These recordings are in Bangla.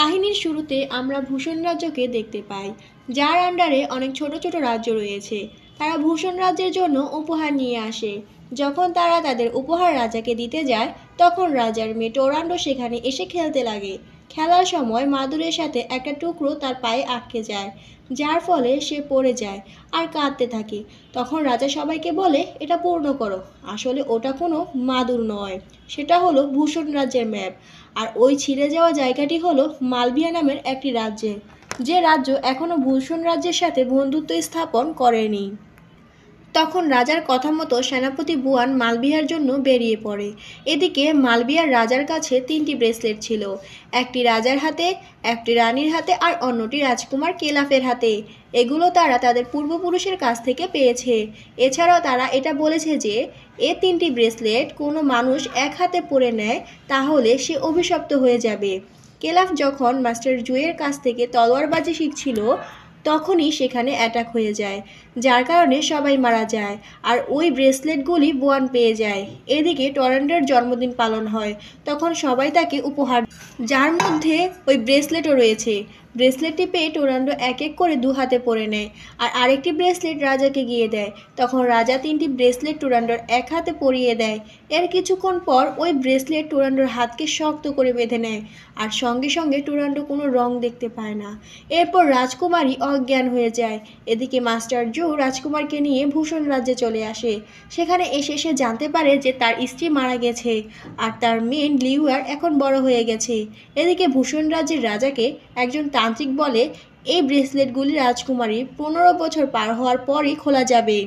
কাহিনীর শুরুতে আমরা ভূষণ রাজ্যকে দেখতে পাই, যার আন্ডারে অনেক ছোট ছোট রাজ্য রয়েছে। তারা ভূষণ রাজ্যের জন্য উপহার নিয়ে আসে। যখন তারা তাদের উপহার রাজাকে দিতে যায়, তখন রাজার মেয়ে টোরান্ডো সেখানে এসে খেলতে লাগে। খেলার সময় মাদুরের সাথে একটা টুকরো তার পায়ে আটকে যায়, যার ফলে সে পড়ে যায় আর কাঁদতে থাকে। তখন রাজা সবাইকে বলে, এটা পূর্ণ করো। আসলে ওটা কোনো মাদুর নয়, সেটা হলো ভূষণ রাজ্যের ম্যাপ। আর ওই ছিঁড়ে যাওয়া জায়গাটি হলো মালভিয়া নামের একটি রাজ্যে, যে রাজ্য এখনও ভূষণ রাজ্যের সাথে বন্ধুত্ব স্থাপন করেনি। তখন রাজার কথা মতো সেনাপতি বুয়ান মালবিয়ার জন্য বেরিয়ে পড়ে। এদিকে মালবিয়ার রাজার কাছে 3টি ব্রেসলেট ছিল, একটি রাজার হাতে, একটি রানীর হাতে আর অন্যটি রাজকুমার কেলাফের হাতে। এগুলো তারা তাদের পূর্বপুরুষের কাছ থেকে পেয়েছে। এছাড়াও তারা এটা বলেছে যে এই 3টি ব্রেসলেট কোনো মানুষ এক হাতে পরে নেয় তাহলে সে অভিশপ্ত হয়ে যাবে। কেলাফ যখন মাস্টার জুয়ের কাছ থেকে তলোয়ারবাজি শিখছিল, তখনই সেখানে অ্যাটাক হয়ে যায়, যার কারণে সবাই মারা যায় আর ওই ব্রেসলেটগুলি বুয়ান পেয়ে যায়। এদিকে টরেন্টোর জন্মদিন পালন হয়, তখন সবাই তাকে উপহার, যার মধ্যে ওই ব্রেসলেটও রয়েছে। ব্রেসলেটটি পেয়ে টোরান্ডো এক এক করে 2 হাতে পরে নেয় আর আরেকটি ব্রেসলেট রাজাকে গিয়ে দেয়। তখন রাজা 3টি ব্রেসলেট টোরান্ডোর এক হাতে পরিয়ে দেয়। এর কিছুক্ষণ পর ওই ব্রেসলেট টোরান্ডোর হাতকে শক্ত করে বেঁধে নেয় আর সঙ্গে সঙ্গে টোরান্ডো কোনো রং দেখতে পায় না। এরপর রাজকুমারী অজ্ঞান হয়ে যায়। এদিকে মাস্টার জো রাজকুমারকে নিয়ে ভূষণ রাজ্যে চলে আসে। সেখানে এসে সে জানতে পারে যে তার স্ত্রী মারা গেছে আর তার মেয়ে লিউয়ার এখন বড় হয়ে গেছে। এদিকে ভূষণ রাজ্যের রাজাকে একজন তান্ত্রিক বলে, এই ব্রেসলেটগুলি রাজকুমারী 15 বছর পার হওয়ার পরই খোলা যাবে,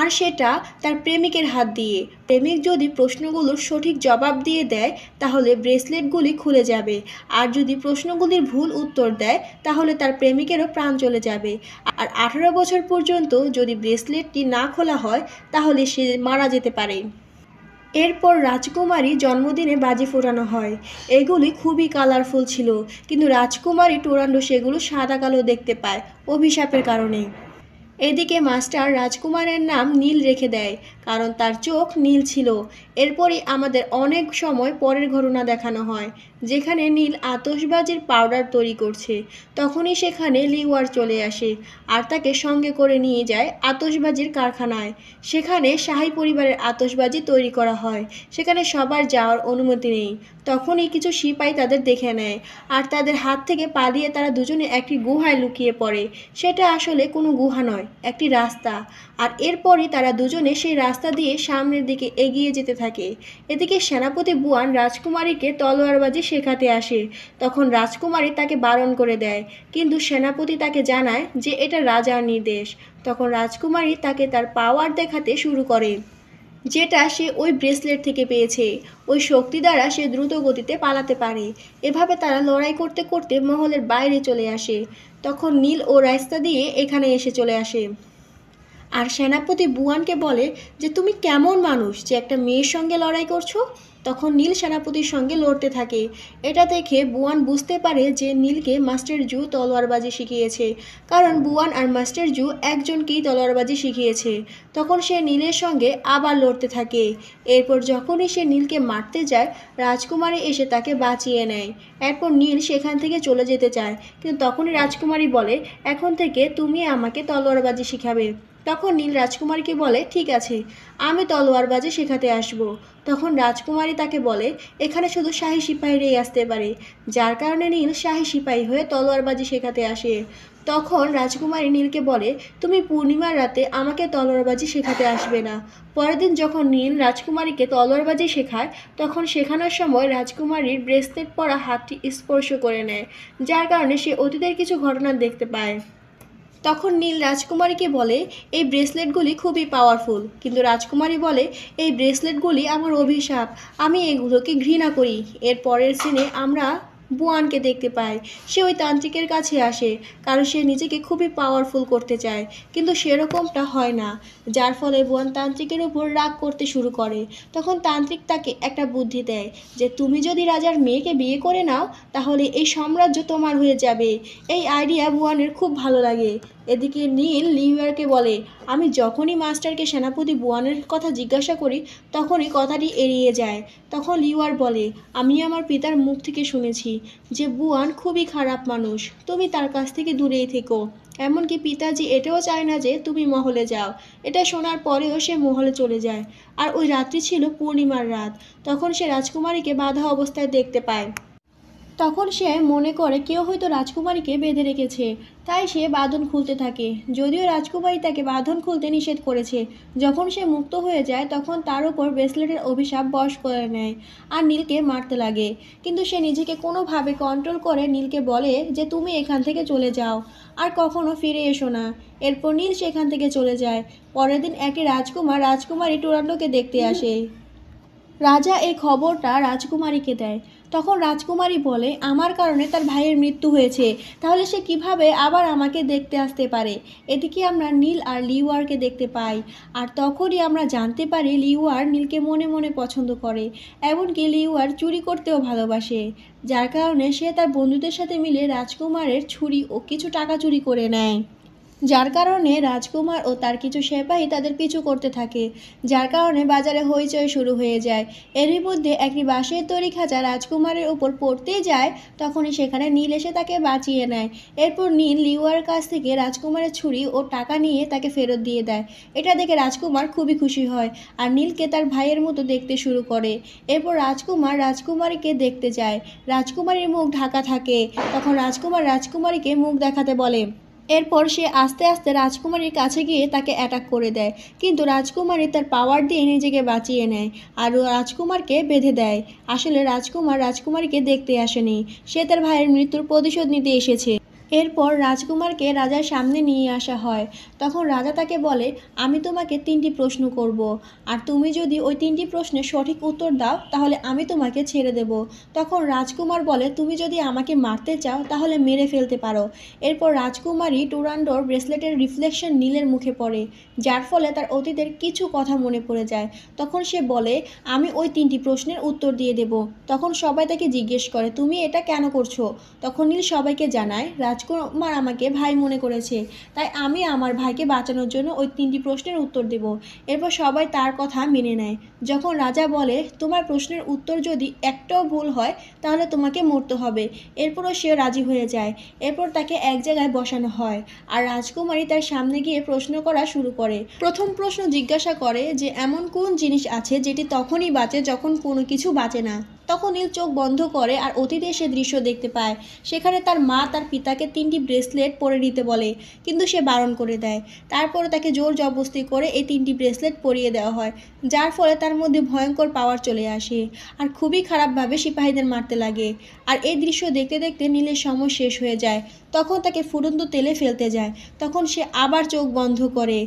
আর সেটা তার প্রেমিকের হাত দিয়ে। প্রেমিক যদি প্রশ্নগুলোর সঠিক জবাব দিয়ে দেয় তাহলে ব্রেসলেটগুলি খুলে যাবে, আর যদি প্রশ্নগুলির ভুল উত্তর দেয় তাহলে তার প্রেমিকেরও প্রাণ চলে যাবে। আর 18 বছর পর্যন্ত যদি ব্রেসলেটটি না খোলা হয় তাহলে সে মারা যেতে পারে। এরপর রাজকুমারী জন্মদিনে বাজি ফোটানো হয়। এগুলি খুবই কালারফুল ছিল, কিন্তু রাজকুমারী টোরান্ডো সেগুলো সাদা কালো দেখতে পায় অভিশাপের কারণে। এদিকে মাস্টার রাজকুমারের নাম নীল রেখে দেয়, কারণ তার চোখ নীল ছিল। এরপরই আমাদের অনেক সময় পরের ঘটনা দেখানো হয়, যেখানে নীল আতশবাজির পাউডার তৈরি করছে। তখনই সেখানে লিওয়ার চলে আসে আর তাকে সঙ্গে করে নিয়ে যায় আতশবাজির কারখানায়। সেখানে শাহী পরিবারের আতশবাজি তৈরি করা হয়। সেখানে সবার যাওয়ার অনুমতি নেই। তখনই কিছু সিপাই তাদের দেখে নেয় আর তাদের হাত থেকে পালিয়ে তারা দুজনে একটি গুহায় লুকিয়ে পড়ে। সেটা আসলে কোনো গুহা নয়, একটি রাস্তা। আর এরপরই তারা দুজনে সেই রাস্তা দিয়ে সামনের দিকে এগিয়ে যেতে থাকে। এদিকে সেনাপতি বুয়ান রাজকুমারীকে তলোয়ারবাজি শেখাতে আসে। তখন রাজকুমারী তাকে বারণ করে দেয়, কিন্তু সেনাপতি তাকে জানায় যে এটা রাজার নির্দেশ। তখন রাজকুমারী তাকে তার পাওয়ার দেখাতে শুরু করে, যেটা সে ওই ব্রেসলেট থেকে পেয়েছে। ওই শক্তি দ্বারা সে দ্রুত গতিতে পালাতে পারে। এভাবে তারা লড়াই করতে করতে মহলের বাইরে চলে আসে। তখন নীল ও রাস্তা দিয়ে এখানে এসে চলে আসে আর সেনাপতি বুয়ানকে বলে যে তুমি কেমন মানুষ যে একটা মেয়ের সঙ্গে লড়াই করছো। তখন নীল সেনাপতির সঙ্গে লড়তে থাকে। এটা দেখে বুয়ান বুঝতে পারে যে নীলকে মাস্টার জু তলোয়ারবাজি শিখিয়েছে, কারণ বুয়ান আর মাস্টার জু একজনকেই তলোয়ারবাজি শিখিয়েছে। তখন সে নীলের সঙ্গে আবার লড়তে থাকে। এরপর যখনই সে নীলকে মারতে যায়, রাজকুমারী এসে তাকে বাঁচিয়ে নেয়। এরপর নীল সেখান থেকে চলে যেতে চায়, কিন্তু তখনই রাজকুমারী বলে, এখন থেকে তুমি আমাকে তলোয়ারবাজি শিখাবে। তখন নীল রাজকুমারীকে বলে, ঠিক আছে, আমি তলোয়ারবাজি শেখাতে আসব। তখন রাজকুমারী তাকে বলে, এখানে শুধু শাহী সিপাহীরাই আসতে পারে, যার কারণে নীল শাহী সিপাহী হয়ে তলোয়ারবাজি শেখাতে আসে। তখন রাজকুমারী নীলকে বলে, তুমি পূর্ণিমার রাতে আমাকে তলোয়ারবাজি শেখাতে আসবে না। পরের দিন যখন নীল রাজকুমারীকে তলোয়ারবাজি শেখায়, তখন শেখানোর সময় রাজকুমারীর ব্রেসলেট পরা হাতটি স্পর্শ করে নেয়, যার কারণে সে অতীতের কিছু ঘটনা দেখতে পায়। তখন নীল রাজকুমারীকে বলে, এই ব্রেসলেটগুলি খুবই পাওয়ারফুল, কিন্তু রাজকুমারী বলে, এই ব্রেসলেটগুলি আমার অভিশাপ, আমি এগুলোকে ঘৃণা করি। এর পরের সিনে আমরা বুয়ানকে দেখতে পাই। সে ওই তান্ত্রিকের কাছে আসে, কারণ সে নিজেকে খুবই পাওয়ারফুল করতে চায়, কিন্তু সেরকমটা হয় না, যার ফলে বুয়ান তান্ত্রিকের উপর রাগ করতে শুরু করে। তখন তান্ত্রিক তাকে একটা বুদ্ধি দেয় যে তুমি যদি রাজার মেয়েকে বিয়ে করে নাও তাহলে এই সাম্রাজ্য তোমার হয়ে যাবে। এই আইডিয়া বুয়ানের খুব ভালো লাগে। এদিকে নীল লিওয়ারকে বলে, আমি যখনই মাস্টারকে সেনাপতি বুয়ানের কথা জিজ্ঞাসা করি তখনই কথাটি এড়িয়ে যায়। তখন লিওয়ার বলে, আমি আমার পিতার মুখ থেকে শুনেছি যে বুয়ান খুবই খারাপ মানুষ, তুমি তার কাছ থেকে দূরেই থেকো। এমনকি পিতাজি এটাও চায় না যে তুমি মহলে যাও। এটা শোনার পরেও সে মহলে চলে যায়। আর ওই রাত্রি ছিল পূর্ণিমার রাত। তখন সে রাজকুমারীকে বাঁধা অবস্থায় দেখতে পায়। তখন সে মনে করে কেউ হয়তো রাজকুমারীকে বেঁধে রেখেছে, তাই সে বাঁধন খুলতে থাকে। যদিও রাজকুমারী তাকে বাঁধন খুলতে নিষেধ করেছে। যখন সে মুক্ত হয়ে যায় তখন তার উপর ব্রেসলেটের অভিশাপ বশ করে নেয় আর নীলকে মারতে লাগে। কিন্তু সে নিজেকে কোনোভাবে কন্ট্রোল করে নীলকে বলে যে তুমি এখান থেকে চলে যাও আর কখনো ফিরে এসো না। এরপর নীল সেখান থেকে চলে যায়। পরের দিন একটি রাজকুমারী টুরান্ডোকে দেখতে আসে। রাজা এই খবরটা রাজকুমারীকে দেয়। তখন রাজকুমারী বলে আমার কারণে তার ভাইয়ের মৃত্যু হয়েছে, তাহলে সে কিভাবে আবার আমাকে দেখতে আসতে পারে। এদিকে আমরা নীল আর লিওয়ারকে দেখতে পাই। আর তখনই আমরা জানতে পারি লিওয়ার নীলকে মনে মনে পছন্দ করে। এমনকি লিওয়ার চুরি করতেও ভালোবাসে, যার কারণে সে তার বন্ধুদের সাথে মিলে রাজকুমারের ছুরি ও কিছু টাকা চুরি করে নেয়। যার কারণে রাজকুমার ও তার কিছু সেপাহী তাদের পিছু করতে থাকে, যার কারণে বাজারে হইচই শুরু হয়ে যায়। এরই মধ্যে একটি বাঁশের তৈরি খাঁচা রাজকুমারের উপর পড়তেই যায়, তখনই সেখানে নীল এসে তাকে বাঁচিয়ে নেয়। এরপর নীল লিওয়ার কাছ থেকে রাজকুমারের ছুরি ও টাকা নিয়ে তাকে ফেরত দিয়ে দেয়। এটা দেখে রাজকুমার খুবই খুশি হয় আর নীলকে তার ভাইয়ের মতো দেখতে শুরু করে। এরপর রাজকুমার রাজকুমারীকে দেখতে যায়। রাজকুমারীর মুখ ঢাকা থাকে। তখন রাজকুমার রাজকুমারীকে মুখ দেখাতে বলে। এরপর সে আস্তে আস্তে রাজকুমারীর কাছে গিয়ে তাকে অ্যাটাক করে দেয়, কিন্তু রাজকুমারী তার পাওয়ার দিয়ে নিজেকে বাঁচিয়ে নেয় আর রাজকুমারকে বেঁধে দেয়। আসলে রাজকুমার রাজকুমারীকে দেখতে আসেনি, সে তার ভাইয়ের মৃত্যুর প্রতিশোধ নিতে এসেছে। এরপর রাজকুমারকে রাজার সামনে নিয়ে আসা হয়। তখন রাজা তাকে বলে আমি তোমাকে 3টি প্রশ্ন করব, আর তুমি যদি ওই 3টি প্রশ্নের সঠিক উত্তর দাও তাহলে আমি তোমাকে ছেড়ে দেব। তখন রাজকুমার বলে তুমি যদি আমাকে মারতে চাও তাহলে মেরে ফেলতে পারো। এরপর রাজকুমারী টুরান্ডোর ব্রেসলেটের রিফ্লেকশন নীলের মুখে পড়ে, যার ফলে তার অতীতের কিছু কথা মনে পড়ে যায়। তখন সে বলে আমি ওই 3টি প্রশ্নের উত্তর দিয়ে দেব। তখন সবাই তাকে জিজ্ঞেস করে তুমি এটা কেন করছো। তখন নীল সবাইকে জানায় রাজকুমার আমাকে ভাই মনে করেছে, তাই আমি আমার ভাইকে বাঁচানোর জন্য ওই 3টি প্রশ্নের উত্তর দেব। এরপর সবাই তার কথা মেনে নেয়। যখন রাজা বলে তোমার প্রশ্নের উত্তর যদি একটাও ভুল হয় তাহলে তোমাকে মরতে হবে, এরপরও সে রাজি হয়ে যায়। এরপর তাকে এক জায়গায় বসানো হয় আর রাজকুমারী তার সামনে গিয়ে প্রশ্ন করা শুরু করে। প্রথম প্রশ্ন জিজ্ঞাসা করে যে এমন কোন জিনিস আছে যেটি তখনই বাঁচে যখন কোনো কিছু বাঁচে না। তখন নীল চোখ বন্ধ করে আর অতীতে সে দৃশ্য দেখতে পায়। সেখানে তার মা তার পিতাকে 3টি ব্রেসলেট পরে নিতে বলে, কিন্তু সে বারণ করে দেয়। তারপরে তাকে জোর জবরদস্তি করে এই 3টি ব্রেসলেট পরিয়ে দেওয়া হয়, যার ফলে তার মধ্যে ভয়ঙ্কর পাওয়ার চলে আসে আর খুবই খারাপভাবে সিপাহীদের মারতে লাগে। আর এই দৃশ্য দেখতে দেখতে নীলের সময় শেষ হয়ে যায়। তখন তাকে ফুটন্ত তেলে ফেলতে যায়। তখন সে আবার চোখ বন্ধ করে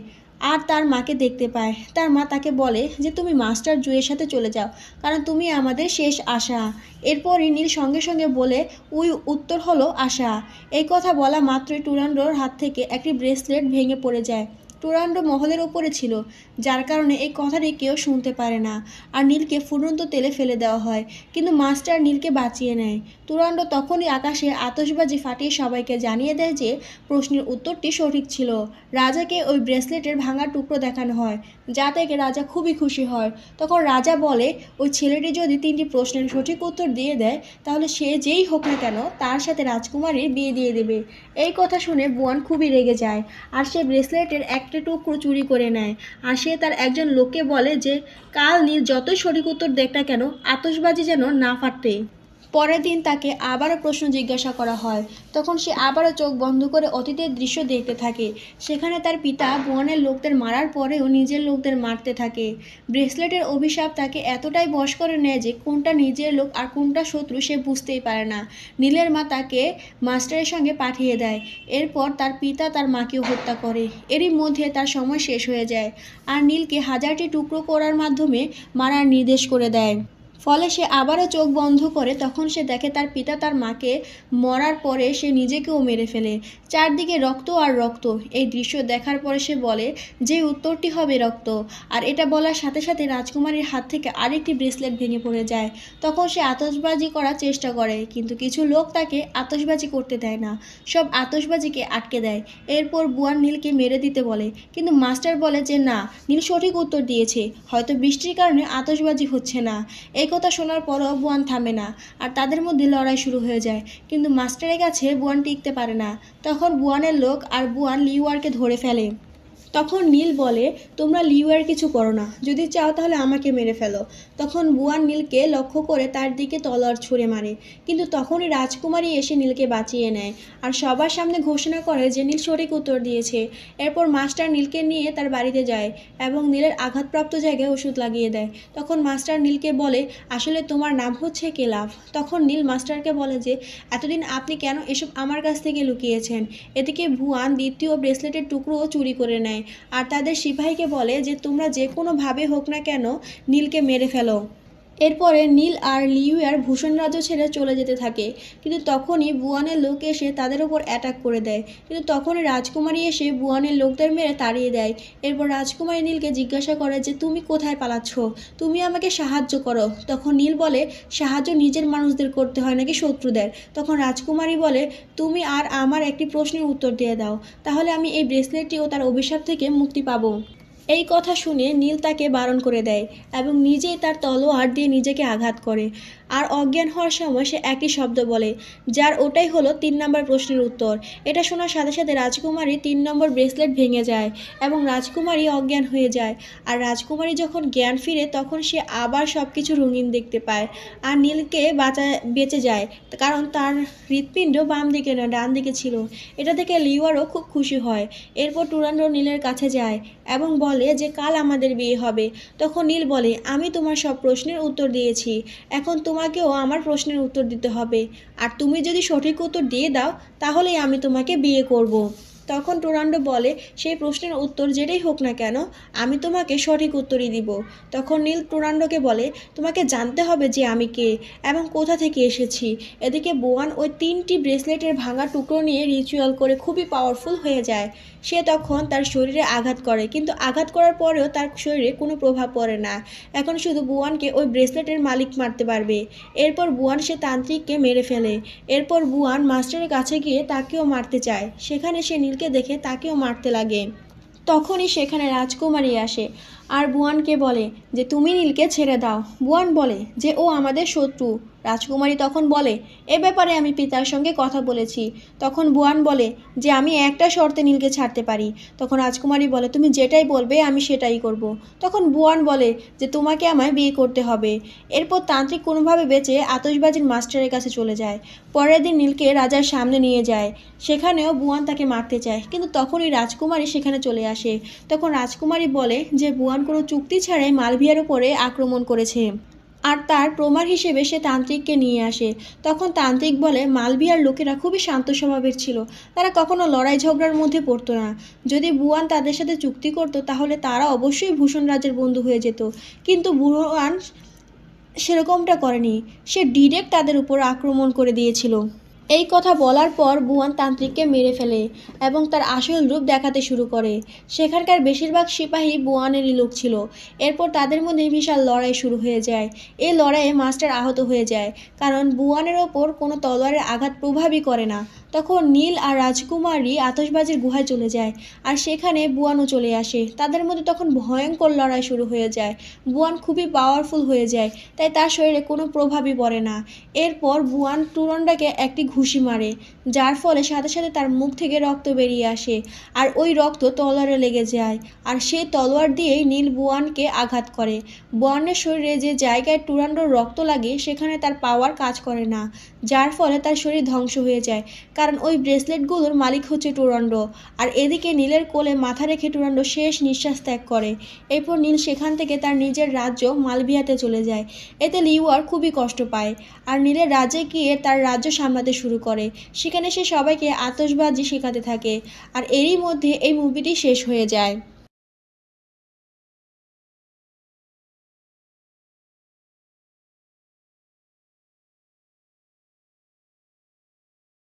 আর তার মাকে দেখতে পায়। তার মা তাকে বলে যে তুমি মাস্টার জুয়ের সাথে চলে যাও, কারণ তুমি আমাদের শেষ আশা। এরপরই নীল সঙ্গে সঙ্গে বলে ওই উত্তর হলো আশা। এই কথা বলা মাত্রই টুরান্ডোর হাত থেকে একটি ব্রেসলেট ভেঙে পড়ে যায়। টুরান্ডো মহলের ওপরে ছিল, যার কারণে এই কথাটি কেউ শুনতে পারে না আর নীলকে ফুটন্ত তেলে ফেলে দেওয়া হয়, কিন্তু মাস্টার নীলকে বাঁচিয়ে নেয়। টুরান্ডো তখনই আকাশে আতশবাজি ফাটিয়ে সবাইকে জানিয়ে দেয় যে প্রশ্নের উত্তরটি সঠিক ছিল। রাজাকে ওই ব্রেসলেটের ভাঙা টুকরো দেখানো হয়, যা থেকে রাজা খুবই খুশি হয়। তখন রাজা বলে ওই ছেলেটি যদি 3টি প্রশ্নের সঠিক উত্তর দিয়ে দেয় তাহলে সে যেই হোক না কেন তার সাথে রাজকুমারীর বিয়ে দিয়ে দেবে। এই কথা শুনে বুয়ান খুবই রেগে যায় আর সে ব্রেসলেটের একটা টুকরো চুরি করে নেয়। আর সে তার একজন লোককে বলে যে কাল নীল যতই সঠিক উত্তর দেখ না কেন আতশবাজি যেন না ফাটে। পরের দিন তাকে আবারও প্রশ্ন জিজ্ঞাসা করা হয়। তখন সে আবারও চোখ বন্ধ করে অতীতের দৃশ্য দেখতে থাকে। সেখানে তার পিতা বুয়ানের লোকদের মারার পরেও নিজের লোকদের মারতে থাকে। ব্রেসলেটের অভিশাপ তাকে এতটাই বশ করে নেয় যে কোনটা নিজের লোক আর কোনটা শত্রু সে বুঝতেই পারে না। নীলের মা তাকে মাস্টারের সঙ্গে পাঠিয়ে দেয়। এরপর তার পিতা তার মাকেও হত্যা করে। এরই মধ্যে তার সময় শেষ হয়ে যায় আর নীলকে হাজারটি টুকরো করার মাধ্যমে মারার নির্দেশ করে দেয়। ফলে সে আবারও চোখ বন্ধ করে। তখন সে দেখে তার পিতা তার মাকে মরার পরে সে নিজেকেও মেরে ফেলে। চারদিকে রক্ত আর রক্ত। এই দৃশ্য দেখার পরে সে বলে যে উত্তরটি হবে রক্ত। আর এটা বলার সাথে সাথে রাজকুমারীর হাত থেকে আরেকটি ব্রেসলেট ভেঙে পড়ে যায়। তখন সে আতশবাজি করার চেষ্টা করে, কিন্তু কিছু লোক তাকে আতশবাজি করতে দেয় না, সব আতশবাজিকে আটকে দেয়। এরপর বুয়ান নীলকে মেরে দিতে বলে, কিন্তু মাস্টার বলে যে না, নীল সঠিক উত্তর দিয়েছে, হয়তো বৃষ্টির কারণে আতশবাজি হচ্ছে না। এই একথা শোনার পরও বুয়ান থামে না, আর তাদের মধ্যে লড়াই শুরু হয়ে যায়। কিন্তু মাস্টারের কাছে বুয়ান টিকতে পারে না। তখন বুয়ানের লোক আর বুয়ান লিওয়ারকে ধরে ফেলে। তখন নীল বলে, তোমরা লিওয়ার কিছু করো না, যদি চাও তাহলে আমাকে মেরে ফেলো। তখন বুয়ান নীলকে লক্ষ্য করে তার দিকে তলোয়ার ছুঁড়ে মারে, কিন্তু তখনই রাজকুমারী এসে নীলকে বাঁচিয়ে নেয় আর সবার সামনে ঘোষণা করে যে নীল সঠিক উত্তর দিয়েছে। এরপর মাস্টার নীলকে নিয়ে তার বাড়িতে যায় এবং নীলের আঘাতপ্রাপ্ত জায়গায় ওষুধ লাগিয়ে দেয়। তখন মাস্টার নীলকে বলে, আসলে তোমার নাম হচ্ছে কেলাভ। তখন নীল মাস্টারকে বলে যে এতদিন আপনি কেন এসব আমার কাছ থেকে লুকিয়েছেন। এদিকে বুয়ান দ্বিতীয় ব্রেসলেটের টুকরোও চুরি করে নেয় আর তাদের সিপাহীকে বলে যে তোমরা যে কোনোভাবে হোক না কেন নীলকে মেরে ফেলো। এরপরে নীল আর লিওয়ার ভূষণ রাজ্য ছেড়ে চলে যেতে থাকে, কিন্তু তখনই বুয়ানের লোক এসে তাদের ওপর অ্যাটাক করে দেয়। কিন্তু তখনই রাজকুমারী এসে বুয়ানের লোকদের মেরে তাড়িয়ে দেয়। এরপর রাজকুমারী নীলকে জিজ্ঞাসা করে যে তুমি কোথায় পালাচ্ছ, তুমি আমাকে সাহায্য করো। তখন নীল বলে, সাহায্য নিজের মানুষদের করতে হয় নাকি শত্রুদের। তখন রাজকুমারী বলে, তুমি আর আমার একটি প্রশ্নের উত্তর দিয়ে দাও, তাহলে আমি এই ব্রেসলেটটি ও তার অভিশাপ থেকে মুক্তি পাবো। এই কথা শুনে নীল তাকে বারণ করে দেয় এবং নিজেই তার তলোয়ার দিয়ে নিজেকে আঘাত করে। আর অজ্ঞান হওয়ার সময় সে একটি শব্দ বলে, যার ওটাই হলো 3 নম্বর প্রশ্নের উত্তর। এটা শোনার সাথে সাথে রাজকুমারী 3 নম্বর ব্রেসলেট ভেঙে যায় এবং রাজকুমারী অজ্ঞান হয়ে যায়। আর রাজকুমারী যখন জ্ঞান ফিরে তখন সে আবার সব কিছু রঙিন দেখতে পায় আর নীলকে বেঁচে যায়, কারণ তার হৃৎপিণ্ড বাম দিকে না ডান দিকে ছিল। এটা দেখে লিওয়ারও খুব খুশি হয়। এরপর টুরান্ডো নীলের কাছে যায় এবং বলে যে কাল আমাদের বিয়ে হবে। তখন নীল বলে, আমি তোমার সব প্রশ্নের উত্তর দিয়েছি, এখন তোমাকেও আমার প্রশ্নের উত্তর দিতে হবে, আর তুমি যদি সঠিক উত্তর দিয়ে দাও তাহলেই আমি তোমাকে বিয়ে করব। তখন টুরান্ডো বলে, সেই প্রশ্নের উত্তর যেটাই হোক না কেন আমি তোমাকে সঠিক উত্তরই দিব। তখন নীল টুরান্ডোকে বলে, তোমাকে জানতে হবে যে আমি কে এবং কোথা থেকে এসেছি। এদিকে বুয়ান ওই 3টি ব্রেসলেটের ভাঙা টুকরো নিয়ে রিচুয়াল করে খুবই পাওয়ারফুল হয়ে যায়। সে তখন তার শরীরে আঘাত করে, কিন্তু আঘাত করার পরেও তার শরীরে কোনো প্রভাব পড়ে না। এখন শুধু বুয়ানকে ওই ব্রেসলেটের মালিক মারতে পারবে। এরপর বুয়ান সে তান্ত্রিককে মেরে ফেলে। এরপর বুয়ান মাস্টারের কাছে গিয়ে তাকেও মারতে চায়, সেখানে সে নীলকে দেখে তাকেও মারতে লাগে। তখনই সেখানে রাজকুমারী আসে আর বুয়ানকে বলে যে তুমি নীলকে ছেড়ে দাও। বুয়ান বলে যে ও আমাদের শত্রু। রাজকুমারী তখন বলে, এ ব্যাপারে আমি পিতার সঙ্গে কথা বলেছি। তখন বুয়ান বলে যে আমি একটা শর্তে নীলকে ছাড়তে পারি। তখন রাজকুমারী বলে, তুমি যেটাই বলবে আমি সেটাই করব। তখন বুয়ান বলে যে তোমাকে আমায় বিয়ে করতে হবে। এরপর তান্ত্রিক কোনোভাবে বেঁচে আতশবাজির মাস্টারের কাছে চলে যায়। পরের দিন নীলকে রাজার সামনে নিয়ে যায়, সেখানেও বুয়ান তাকে মারতে চায়, কিন্তু তখনই রাজকুমারী সেখানে চলে আসে। তখন রাজকুমারী বলে যে বুয়ান কোনো চুক্তি ছাড়াই মালভিয়ার উপরে আক্রমণ করেছে আর তার প্রমাণ হিসেবে সে তান্ত্রিককে নিয়ে আসে। তখন তান্ত্রিক বলে মালভিয়ার লোকেরা খুবই শান্ত স্বভাবের ছিল, তারা কখনো লড়াই ঝগড়ার মধ্যে পড়তো না। যদি বুয়ান তাদের সাথে চুক্তি করত তাহলে তারা অবশ্যই ভূষণ রাজের বন্ধু হয়ে যেত, কিন্তু বুয়ান সেরকমটা করেনি, সে ডিরেক্ট তাদের উপর আক্রমণ করে দিয়েছিল। এই কথা বলার পর বুয়ান তান্ত্রিককে মেরে ফেলে এবং তার আসল রূপ দেখাতে শুরু করে। সেখানকার বেশিরভাগ সিপাহী বুয়ানেরই লোক ছিল। এরপর তাদের মধ্যে বিশাল লড়াই শুরু হয়ে যায়। এই লড়াইয়ে মাস্টার আহত হয়ে যায়, কারণ বুয়ানের ওপর কোনো তলোয়ারের আঘাত প্রভাবই করে না। তখন নীল আর রাজকুমারী আতশবাজির গুহায় চলে যায় আর সেখানে বুয়ানও চলে আসে। তাদের মধ্যে তখন ভয়ঙ্কর লড়াই শুরু হয়ে যায়। বুয়ান খুবই পাওয়ারফুল হয়ে যায়, তাই তার শরীরে কোনো প্রভাবই পড়ে না। এরপর বুয়ান টুরান্ডোকে একটি ঘুষি মারে, যার ফলে সাথে সাথে তার মুখ থেকে রক্ত বেরিয়ে আসে আর ওই রক্ত তলোয়ারে লেগে যায়। আর সেই তলোয়ার দিয়েই নীল বুয়ানকে আঘাত করে। বুয়ানের শরীরে যে জায়গায় টুরান্ডোর রক্ত লাগে সেখানে তার পাওয়ার কাজ করে না, যার ফলে তার শরীর ধ্বংস হয়ে যায়, কারণ ওই ব্রেসলেটগুলোর মালিক হচ্ছে টুরান্ডো। আর এদিকে নীলের কোলে মাথা রেখে টুরান্ডো শেষ নিঃশ্বাস ত্যাগ করে। এরপর নীল সেখান থেকে তার নিজের রাজ্য মালভিয়াতে চলে যায়। এতে লিওয়ার খুবই কষ্ট পায় আর নীলের রাজ্যে গিয়ে তার রাজ্য সামলাতে শুরু করে। সেখানে সে সবাইকে আতশবাজি শেখাতে থাকে। আর এরই মধ্যে এই মুভিটি শেষ হয়ে যায়।